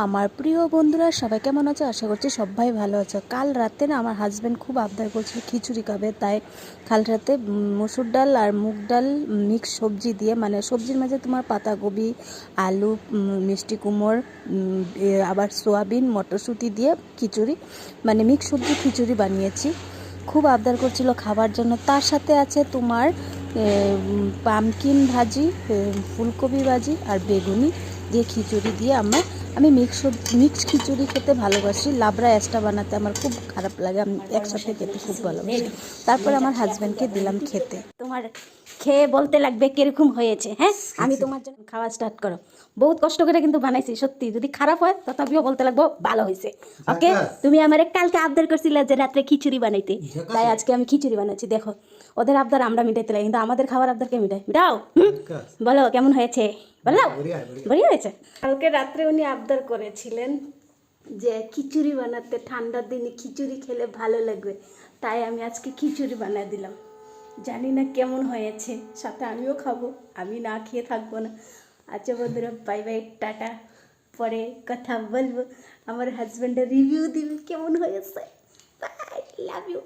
আমার প্রিয় বন্ধুরা সবাই কেমন আছো? আশা করছি সবাই ভালো আছো। কাল রাতে না আমার হাজব্যান্ড খুব আবদার করছিল খিচুড়ি খাবে, তাই কাল রাতে মসুর ডাল আর মুগ ডাল মিক্স সবজি দিয়ে, মানে সবজির মাঝে তোমার পাতাকপি, আলু, মিষ্টি কুমড়, আবার সোয়াবিন, মটরশুঁটি দিয়ে খিচুড়ি, মানে মিক্স সবজি খিচুড়ি বানিয়েছি। খুব আবদার করছিল খাবার জন্য। তার সাথে আছে তোমার পামকিন ভাজি, ফুলকপি ভাজি আর বেগুনি দিয়ে খিচুড়ি দিয়ে আমি মিক্স খিচুড়ি খেতে ভালোবাসি। লাবড়া এক্সট্রা বানাতে আমার খুব খারাপ লাগে, আমি একসাথে খেতে খুব ভালোবাসি। তারপরে আমার হাজব্যান্ডকে দিলাম খেতে। তোমার খেয়ে বলতে লাগবে কিরকম হয়েছে। হ্যাঁ, আমি তোমার জন্য খাওয়া স্টার্ট করো। বহুত কষ্ট করে কিন্তু বানাইছি, সত্যি যদি খারাপ হয় তথাপিও বলতে লাগবো ভালো হয়েছে। ওকে, তুমি আমার কালকে আবদার করছিলে যে রাত্রে খিচুড়ি বানাইতে, তাই আজকে আমি খিচুড়ি বানাচ্ছি। দেখো, ওদের আবদার আমরা মিটাইতে লাগে, কিন্তু আমাদের খাবার আবদার কে মিটাই? মিটাও। বলো কেমন হয়েছে, বলো। বড়িয়া হয়েছে। কালকে রাত্রে উনি আবদার করেছিলেন যে খিচুড়ি বানাতে, ঠান্ডার দিনে খিচুড়ি খেলে ভালো লাগবে, তাই আমি আজকে খিচুড়ি বানিয়ে দিলাম। জানি না কেমন হয়েছে, সাথে আমিও খাবো, আমি না খেয়ে থাকবো না। আচ্ছা বন্ধুরা, বাই বাই, টাটা। পরে কথা বলবো, আমার হাজব্যান্ডের রিভিউ দিবি কেমন হয়েছে। Bye, love you.